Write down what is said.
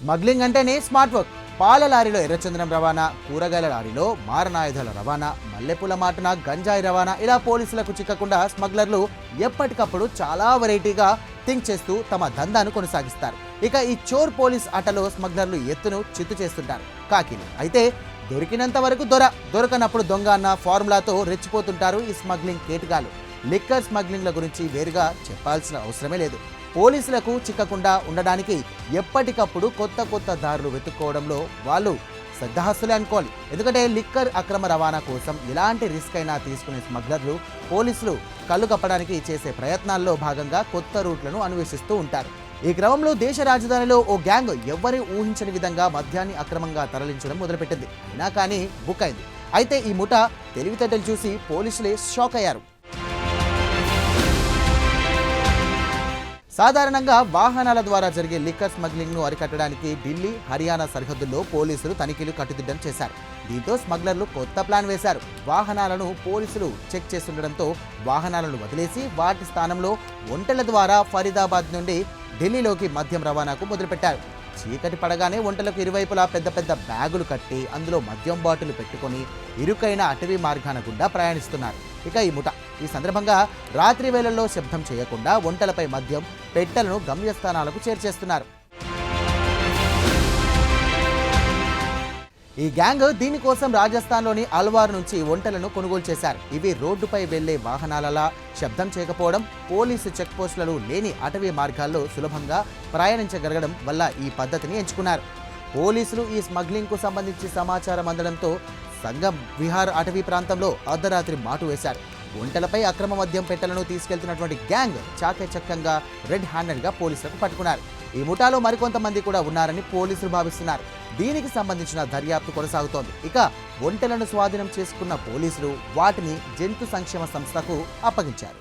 Smuggling అంటేనే smart work. పాల లారీలో ఎర్రచందనం రవాణా, కూరగాయల లారీలో మారణాయుధాల రవాణా, మల్లెపూల మాటన గంజాయి రవాణా, ఇలా పోలీసులకు చిక్కకుండా స్మగ్లర్లు ఎప్పటికప్పుడు చాలా వెరైటీగా థింక్ చేస్తూ తమ దందాను కొనసాగిస్తారు. ఇక ఈ చోర్ పోలీస్ ఆటలో స్మగ్లర్లు ఎత్తును చిత్తు చేస్తుంటారు కాకిలు. అయితే దొరికినంత వరకు దొరకనప్పుడు దొంగ అన్న ఫార్ములాతో రెచ్చిపోతుంటారు ఈ స్మగ్లింగ్ కేటగాలు. లిక్కర్ స్మగ్లింగ్ల గురించి వేరుగా చెప్పాల్సిన అవసరమే లేదు. పోలీసులకు చిక్కకుండా ఉండడానికి ఎప్పటికప్పుడు కొత్త దారులు వెతుక్కోవడంలో వాళ్ళు సిద్ధహస్తులే అనుకోవాలి. ఎందుకంటే లిక్కర్ అక్రమ రవాణా కోసం ఎలాంటి రిస్క్ అయినా తీసుకునే స్మగ్లర్లు పోలీసులు కళ్ళు కప్పడానికి చేసే ప్రయత్నాల్లో భాగంగా కొత్త రూట్లను అన్వేషిస్తూ ఉంటారు. ఈ క్రమంలో దేశ రాజధానిలో ఓ గ్యాంగ్ ఎవ్వరూ ఊహించని విధంగా మద్యాన్ని అక్రమంగా తరలించడం మొదలుపెట్టింది. అయినా కానీ బుక్ అయింది. అయితే ఈ ముఠా తెలివితేటలు చూసి పోలీసులే షాక్ అయ్యారు. సాధారణంగా వాహనాల ద్వారా జరిగే లిక్కర్ స్మగ్లింగ్ను అరికట్టడానికి ఢిల్లీ, హర్యానా సరిహద్దుల్లో పోలీసులు తనిఖీలు కట్టుదిట్టం చేశారు. దీంతో స్మగ్లర్లు కొత్త ప్లాన్ వేశారు. వాహనాలను పోలీసులు చెక్ చేస్తుండడంతో వాహనాలను వదిలేసి వాటి స్థానంలో ఒంటెల ద్వారా ఫరీదాబాద్ నుండి ఢిల్లీలోకి మద్యం రవాణాకు మొదలుపెట్టారు. చీకటి పడగానే ఒంటెలకు ఇరువైపులా పెద్ద బ్యాగులు కట్టి అందులో మద్యం బాటిల్ పెట్టుకొని ఇరుకైన అటవీ మార్గాన గుండా ప్రయాణిస్తున్నారు. ఇక ఈ ముఠా ఈ సందర్భంగా రాత్రి వేళల్లో శబ్దం చేయకుండా ఒంటెలపై మద్యం పెట్టెలను గమ్యస్థానాలకు చేర్చేస్తున్నారు. ఈ గ్యాంగ్ దీనికోసం రాజస్థాన్లోని అల్వార్ నుంచి ఒంటెలను కొనుగోలు చేశారు. ఇవి రోడ్డుపై వెళ్లే వాహనాలలా శబ్దం చేయకపోవడం, పోలీసు చెక్ పోస్టులు లేని అటవీ మార్గాల్లో సులభంగా ప్రయాణించగలగడం వల్ల ఈ పద్ధతిని ఎంచుకున్నారు. పోలీసులు ఈ స్మగ్లింగ్కు సంబంధించి సమాచారం అందడంతో సంగం విహార్ అటవీ ప్రాంతంలో అర్ధరాత్రి మాటు వేశారు. ఒంటెలపై అక్రమ మద్యం పెట్టెలను తీసుకెళ్తున్నటువంటి గ్యాంగ్ చాకచక్యంగా రెడ్ హ్యాండెడ్గా పోలీసులకు పట్టుకున్నారు. ఈ ముఠాలో మరికొంతమంది కూడా ఉన్నారని పోలీసులు భావిస్తున్నారు. దీనికి సంబంధించిన దర్యాప్తు కొనసాగుతోంది. ఇక ఒంటెలను స్వాధీనం చేసుకున్న పోలీసులు వాటిని జంతు సంక్షేమ సంస్థకు అప్పగించారు.